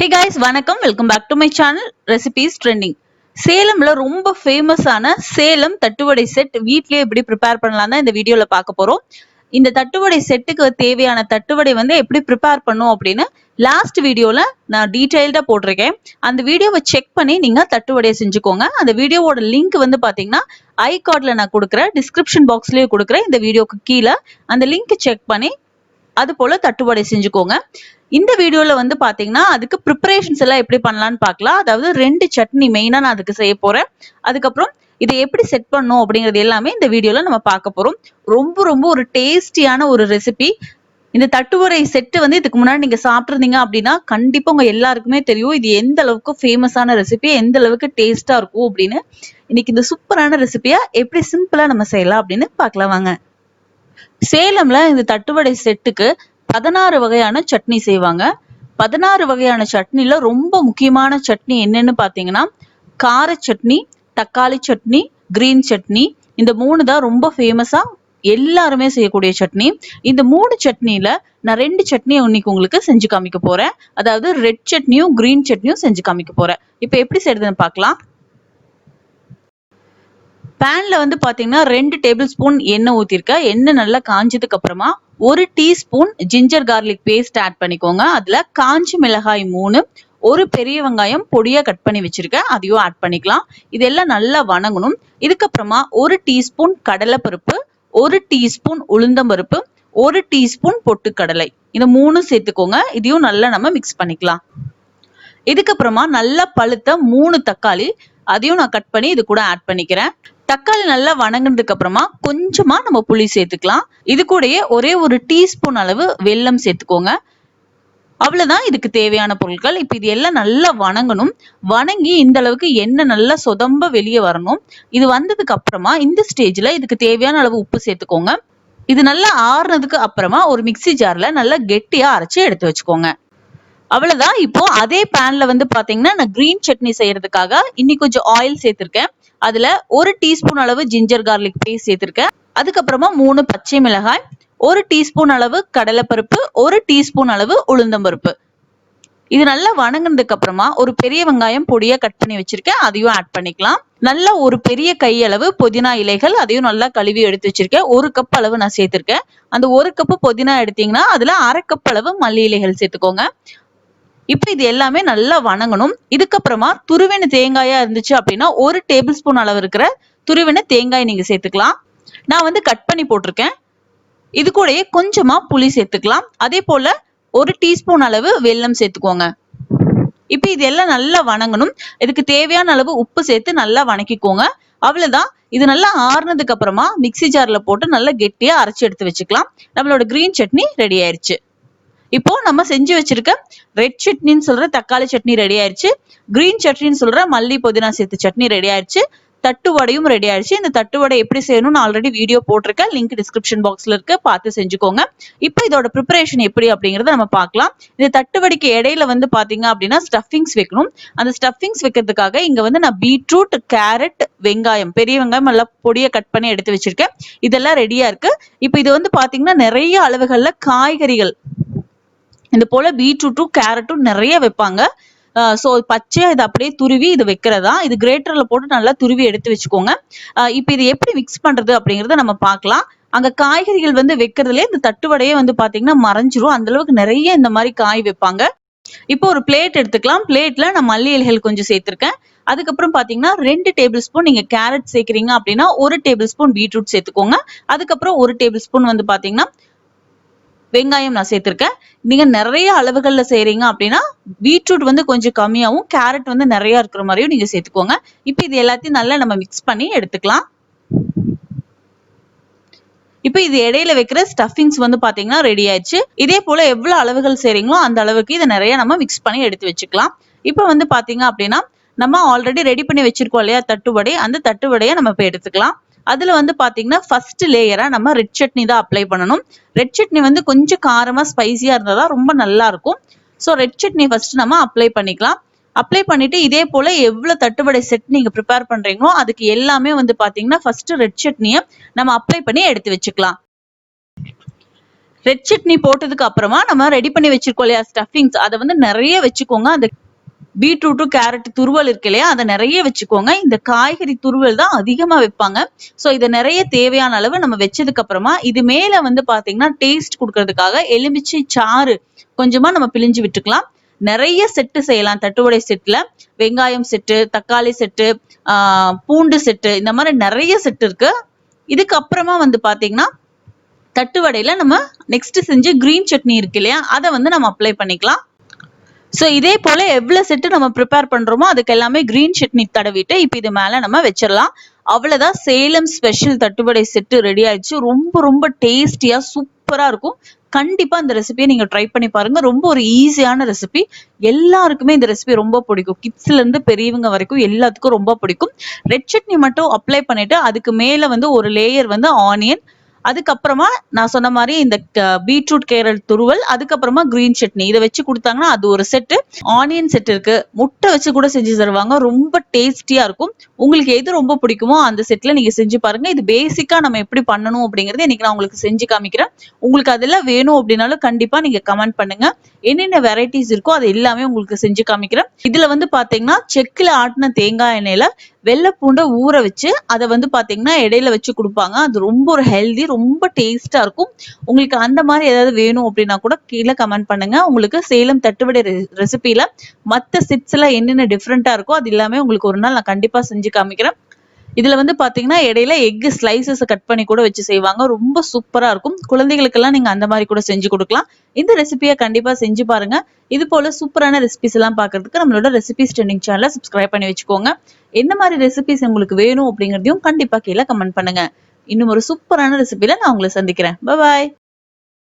Hey guys, வணக்கம். Welcome back to my channel recipes trending. சேலம்ல ரொம்ப ஃபேமஸான சேலம் தட்டுவடை செட் வீட்லயே எப்படி ப்ரிப்பேர் பண்ணலாம் தான் இந்த வீடியோல பார்க்க போறோம். இந்த தட்டுவடை செட்டுக்கு தேவையான தட்டுவடை எப்படி ப்ரிப்பேர் பண்ணும் அப்படின்னு லாஸ்ட் வீடியோல நான் டீடைல்டா போட்டிருக்கேன். அந்த வீடியோவை செக் பண்ணி நீங்க தட்டுவடையை செஞ்சுக்கோங்க. அந்த வீடியோவோட லிங்க் பாத்தீங்கன்னா ஐ கார்ட்ல நான் கொடுக்குறேன், டிஸ்கிரிப்ஷன் பாக்ஸ்லயே கொடுக்குறேன். இந்த வீடியோக்கு கீழே அந்த லிங்க் செக் பண்ணி அது போல தட்டுவடை செஞ்சுக்கோங்க. இந்த வீடியோல பாத்தீங்கன்னா அதுக்கு ப்ரிப்பரேஷன்ஸ் எல்லாம் எப்படி பண்ணலாம்னு பார்க்கலாம். அதாவது 2 சட்னி மெயினா நான் அதுக்கு செய்ய போறேன். அதுக்கப்புறம் இதை எப்படி செட் பண்ணும் அப்படிங்கிறது எல்லாமே இந்த வீடியோல நம்ம பார்க்க போறோம். ரொம்ப ரொம்ப ஒரு டேஸ்டியான ஒரு ரெசிபி. இந்த தட்டுவடை செட்டு இதுக்கு முன்னாடி நீங்க சாப்பிட்டுருந்தீங்க அப்படின்னா கண்டிப்பா உங்க எல்லாருக்குமே தெரியும் இது எந்த அளவுக்கு ஃபேமஸான ரெசிபி, எந்த அளவுக்கு டேஸ்டா இருக்கும் அப்படின்னு. இன்னைக்கு இந்த சூப்பரான ரெசிபியா எப்படி சிம்பிளா நம்ம செய்யலாம் அப்படின்னு பார்க்கலாம் வாங்க. சேலம்ல இந்த தட்டுவடை செட்டுக்கு 16 வகையான சட்னி செய்வாங்க. 16 வகையான சட்னில ரொம்ப முக்கியமான சட்னி என்னன்னு பாத்தீங்கன்னா கார சட்னி, தக்காளி சட்னி, கிரீன் சட்னி. இந்த 3 தான் ரொம்ப ஃபேமஸா எல்லாருமே செய்யக்கூடிய சட்னி. இந்த 3 சட்னில நான் 2 சட்னியை இன்னைக்கு உங்களுக்கு செஞ்சு காமிக்க போறேன். அதாவது ரெட் சட்னியும் கிரீன் சட்னியும் செஞ்சு காமிக்க போறேன். இப்ப எப்படி செய்யறதுன்னு பார்க்கலாம். பேன்ல பாத்தீங்கன்னா 2 டேபிள் ஸ்பூன் எண்ணெய் ஊத்திருக்கேன். எண்ணெய் நல்லா காஞ்சதுக்கு அப்புறமா 1 teaspoon ginger garlic paste add பண்ணிக்கோங்க. அதுல காஞ்ச மிளகாய் 3, ஒரு பெரிய வெங்காயம் பொடியா கட் பண்ணி வச்சிருக்கேன், அதையும் ஆட் பண்ணிக்கலாம். இதெல்லாம் நல்லா வணங்கணும். இதுக்கப்புறமா 1 டீஸ்பூன் கடலைப்பருப்பு, 1 டீஸ்பூன் உளுந்தம்பருப்பு, 1 டீஸ்பூன் பொட்டுக்கடலை, இந்த 3 சேர்த்துக்கோங்க. இதையும் நல்லா நம்ம மிக்ஸ் பண்ணிக்கலாம். இதுக்கப்புறமா நல்லா பழுத்த 3 தக்காளி, அதையும் நான் கட் பண்ணி இது கூட ஆட் பண்ணிக்கிறேன். தக்காளி நல்லா வணங்கினதுக்கு அப்புறமா கொஞ்சமா நம்ம புளி சேர்த்துக்கலாம். இது கூடயே ஒரே 1 டீஸ்பூன் அளவு வெல்லம் சேர்த்துக்கோங்க. அவ்வளவுதான் இதுக்கு தேவையான பொருட்கள். இப்ப இது எல்லாம் நல்லா வணங்கணும். வணங்கி இந்த அளவுக்கு எண்ணெய் நல்லா சொதம்ப வெளியே வரணும். இது வந்ததுக்கு அப்புறமா இந்த ஸ்டேஜ்ல இதுக்கு தேவையான அளவு உப்பு சேர்த்துக்கோங்க. இது நல்லா ஆறுனதுக்கு அப்புறமா ஒரு மிக்ஸி ஜார்ல நல்லா கெட்டியா அரைச்சு எடுத்து வச்சுக்கோங்க. அவ்வளவுதான். இப்போ அதே பேன்ல பாத்தீங்கன்னா நான் கிரீன் சட்னி செய்யறதுக்காக இன்னைக்கு கொஞ்சம் ஆயில் சேர்த்திருக்கேன். அதுல 1 டீஸ்பூன் அளவு ஜிஞ்சர் கார்லிக் பேஸ்ட் சேர்த்திருக்கேன். அதுக்கப்புறமா 3 பச்சை மிளகாய், 1 டீஸ்பூன் அளவு கடலைப்பருப்பு, 1 டீஸ்பூன் அளவு உளுந்தம்பருப்பு. இது நல்லா வணங்கினதுக்கு அப்புறமா ஒரு பெரிய வெங்காயம் பொடியா கட் பண்ணி வச்சிருக்கேன், அதையும் ஆட் பண்ணிக்கலாம். நல்லா ஒரு பெரிய கையளவு புதினா இலைகள், அதையும் நல்லா கழுவி எடுத்து வச்சிருக்கேன். 1 கப் அளவு நான் சேர்த்திருக்கேன். அந்த 1 கப் புதினா எடுத்தீங்கன்னா அதுல 1/2 கப் அளவு மல்லி இலைகள் சேர்த்துக்கோங்க. இப்ப இது எல்லாமே நல்லா வணங்கணும். இதுக்கப்புறமா துருவின தேங்காயா இருந்துச்சு அப்படின்னா 1 டேபிள் ஸ்பூன் அளவு இருக்கிற துருவின தேங்காய் நீங்க சேர்த்துக்கலாம். நான் கட் பண்ணி போட்டிருக்கேன். இது கூடயே கொஞ்சமா புளி சேர்த்துக்கலாம். அதே போல 1 டீஸ்பூன் அளவு வெல்லம் சேர்த்துக்கோங்க. இப்ப இது எல்லாம் நல்லா வணங்கணும். இதுக்கு தேவையான அளவு உப்பு சேர்த்து நல்லா வணக்கிக்கோங்க. அவ்வளவுதான். இது நல்லா ஆறுனதுக்கு அப்புறமா மிக்ஸி ஜார்ல போட்டு நல்லா கெட்டியா அரைச்சு எடுத்து வச்சுக்கலாம். நம்மளோட கிரீன் சட்னி ரெடி ஆயிருச்சு. இப்போ நம்ம செஞ்சு வச்சிருக்க ரெட் சட்னின்னு சொல்ற தக்காளி சட்னி ரெடி ஆயிடுச்சு. கிரீன் சட்னின்னு சொல்ற மல்லி புதினா சேர்த்து சட்னி ரெடி ஆயிடுச்சு. தட்டு வடையும் ரெடி ஆயிடுச்சு. இந்த தட்டு வடை எப்படி செய்யணும்னு ஆல்ரெடி வீடியோ போட்டிருக்கேன், லிங்க் டிஸ்கிரிப்ஷன் பாக்ஸ்ல இருக்கு, பார்த்து செஞ்சுக்கோங்க. இப்போ இதோட ப்ரிப்பரேஷன் எப்படி அப்படிங்கறத நம்ம பார்க்கலாம். இந்த தட்டு வடைக்கு இடையில பாத்தீங்க அப்படின்னா ஸ்டஃபிங்ஸ் வைக்கணும். அந்த ஸ்டஃபிங்ஸ் வைக்கிறதுக்காக இங்க நான் பீட்ரூட், கேரட், வெங்காயம், பெரிய வெங்காயம் நல்லா பொடியை கட் பண்ணி எடுத்து வச்சிருக்கேன். இதெல்லாம் ரெடியா இருக்கு. இப்போ இது பாத்தீங்கன்னா நிறைய அளவுகள்ல காய்கறிகள் இந்த போல பீட்ரூட்டும் கேரட்டும் நிறைய வைப்பாங்க. சோ பச்சையா இதை அப்படியே துருவி இது வைக்கிறதா. இது கிரேட்டர்ல போட்டு நல்லா துருவி எடுத்து வச்சுக்கோங்க. இப்ப இது எப்படி மிக்ஸ் பண்றது அப்படிங்கறத நம்ம பார்க்கலாம். அங்க காய்கறிகள் வைக்கிறதுல இந்த தட்டுவடையே பாத்தீங்கன்னா மறைஞ்சிரும். அந்த அளவுக்கு நிறைய இந்த மாதிரி காய் வைப்பாங்க. இப்போ ஒரு பிளேட் எடுத்துக்கலாம். பிளேட்ல நான் மல்லி இலைகள் கொஞ்சம் சேர்த்திருக்கேன். அதுக்கப்புறம் பாத்தீங்கன்னா 2 டேபிள் ஸ்பூன் நீங்க கேரட் சேர்க்கிறீங்க அப்படின்னா 1 டேபிள் ஸ்பூன் பீட்ரூட் சேர்த்துக்கோங்க. அதுக்கப்புறம் 1 டேபிள் ஸ்பூன் பாத்தீங்கன்னா வெங்காயம் நான் சேர்த்திருக்கேன். நீங்க நிறைய அளவுகள்ல செய்றீங்க அப்படின்னா பீட்ரூட் கொஞ்சம் கம்மியாவும் கேரட் நிறைய இருக்கிற மாதிரியும் நீங்க சேர்த்துக்கோங்க. இப்ப இது எல்லாத்தையும் நல்லா நம்ம மிக்ஸ் பண்ணி எடுத்துக்கலாம். இப்ப இது இடையில வைக்கிற ஸ்டஃபிங்ஸ் பாத்தீங்கன்னா ரெடி ஆயிடுச்சு. இதே போல எவ்வளவு அளவுகள் செய்றீங்களோ அந்த அளவுக்கு இதை நிறைய நம்ம மிக்ஸ் பண்ணி எடுத்து வச்சுக்கலாம். இப்ப பாத்தீங்க அப்படின்னா நம்ம ஆல்ரெடி ரெடி பண்ணி வச்சிருக்கோம் இல்லையா தட்டுவடை, அந்த தட்டுவடையை நம்ம இப்ப எடுத்துக்கலாம். அதுல பாத்தீங்கன்னா ஃபர்ஸ்ட் லேயரா நம்ம ரெட் சட்னி தான் அப்ளை பண்ணணும். ரெட் சட்னி கொஞ்சம் காரமா ஸ்பைசியா இருந்தாதான் ரொம்ப நல்லா இருக்கும். சோ ரெட் சட்னி ஃபர்ஸ்ட் நம்ம அப்ளை பண்ணிக்கலாம். அப்ளை பண்ணிட்டு இதே போல எவ்வளவு தட்டுவடை செட் நீங்க ப்ரிப்பேர் பண்றீங்களோ அதுக்கு எல்லாமே பாத்தீங்கன்னா ஃபர்ஸ்ட் ரெட் சட்னியை நம்ம அப்ளை பண்ணி எடுத்து வச்சுக்கலாம். ரெட் சட்னி போட்டதுக்கு அப்புறமா நம்ம ரெடி பண்ணி வச்சிருக்கோம் இல்லையா ஸ்டஃபிங்ஸ், அதை வந்து நிறைய வச்சுக்கோங்க. அந்த பீட்ரூட்டு கேரட் துருவல் இருக்கு இல்லையா, அதை நிறைய வச்சுக்கோங்க. இந்த காய்கறி துருவல் தான் அதிகமா வைப்பாங்க. ஸோ இதை நிறைய தேவையான அளவு நம்ம வச்சதுக்கு அப்புறமா இது மேல வந்து பாத்தீங்கன்னா டேஸ்ட் கொடுக்கறதுக்காக எலுமிச்சை சாறு கொஞ்சமா நம்ம பிழிஞ்சு விட்டுக்கலாம். நிறைய செட்டு செய்யலாம் தட்டுவடை செட்ல. வெங்காயம் செட்டு, தக்காளி செட்டு, பூண்டு செட்டு, இந்த மாதிரி நிறைய செட்டு இருக்கு. இதுக்கு அப்புறமா வந்து பாத்தீங்கன்னா தட்டுவடையில நம்ம நெக்ஸ்ட் செஞ்சு கிரீன் சட்னி இருக்கு இல்லையா, அதை வந்து நம்ம அப்ளை பண்ணிக்கலாம். ஸோ இதே போல எவ்வளவு செட்டு நம்ம ப்ரிப்பேர் பண்றோமோ அதுக்கு எல்லாமே கிரீன் சட்னி தடவிட்டு இப்போ இது மேல நம்ம வச்சிடலாம். அவ்வளவுதான், சேலம் ஸ்பெஷல் தட்டுவடை செட்டு ரெடி ஆயிடுச்சு. ரொம்ப ரொம்ப டேஸ்டியா சூப்பரா இருக்கும். கண்டிப்பா இந்த ரெசிபியை நீங்க ட்ரை பண்ணி பாருங்க. ரொம்ப ஒரு ஈஸியான ரெசிபி. எல்லாருக்குமே இந்த ரெசிபி ரொம்ப பிடிக்கும். கிட்ஸ்ல இருந்து பெரியவங்க வரைக்கும் எல்லாத்துக்கும் ரொம்ப பிடிக்கும். ரெட் சட்னி மட்டும் அப்ளை பண்ணிட்டு அதுக்கு மேல வந்து ஒரு லேயர் வந்து ஆனியன், அதுக்கப்புறமா நான் சொன்ன மாதிரி இந்த பீட்ரூட் கேரட் துருவல், அதுக்கப்புறமா கிரீன் சட்னி, இதை வச்சு கொடுத்தாங்கன்னா அது ஒரு செட்டு. ஆனியன் செட் இருக்கு, முட்டை வச்சு கூட செஞ்சு தருவாங்க. ரொம்ப டேஸ்டியா இருக்கும். உங்களுக்கு எது ரொம்ப பிடிக்குமோ அந்த செட்ல நீங்க செஞ்சு பாருங்க. இது பேசிக்கா நம்ம எப்படி பண்ணணும் அப்படிங்கறது இன்னைக்கு நான் உங்களுக்கு செஞ்சு காமிக்கிறேன். உங்களுக்கு அதெல்லாம் வேணும் அப்படின்னாலும் கண்டிப்பா நீங்க கமெண்ட் பண்ணுங்க. என்னென்ன வெரைட்டிஸ் இருக்கோ அது எல்லாமே உங்களுக்கு செஞ்சு காமிக்கிறேன். இதுல வந்து பாத்தீங்கன்னா செக்குல ஆட்டின தேங்காய் எண்ணெயில வெள்ளை பூண்டை ஊற வச்சு அதை வந்து பாத்தீங்கன்னா இடையில வச்சு கொடுப்பாங்க. அது ரொம்ப ஒரு ஹெல்தி, ரொம்ப டேஸ்டா இருக்கும். உங்களுக்கு அந்த மாதிரி ஏதாவது வேணும் அப்படின்னா கூட கீழே கமெண்ட் பண்ணுங்க. உங்களுக்கு சேலம் தட்டுவடை ரெசிபில மத்த செட்ஸ்ல என்னென்ன டிஃப்ரெண்டா இருக்கோ அது எல்லாமே உங்களுக்கு ஒரு நாள் நான் கண்டிப்பா செஞ்சு காமிக்கிறேன். இதுல வந்து பாத்தீங்கன்னா இடையில எக் ஸ்லைசஸ் கட் பண்ணி கூட வச்சு செய்வாங்க. ரொம்ப சூப்பரா இருக்கும். குழந்தைகளுக்கெல்லாம் நீங்க அந்த மாதிரி கூட செஞ்சு கொடுக்கலாம். இந்த ரெசிபியை கண்டிப்பா செஞ்சு பாருங்க. இது போல சூப்பரான ரெசிபிஸ் எல்லாம் பாக்குறதுக்கு நம்மளோட ரெசிபிஸ் ட்ரெண்டிங் சேனலை சப்ஸ்கிரைப் பண்ணி வச்சுக்கோங்க. என்ன மாதிரி ரெசிபிஸ் உங்களுக்கு வேணும் அப்படிங்கறதையும் கண்டிப்பா கீழே கமெண்ட் பண்ணுங்க. இன்னும் ஒரு சூப்பரான ரெசிபில நான் உங்களை சந்திக்கிறேன். பாய்.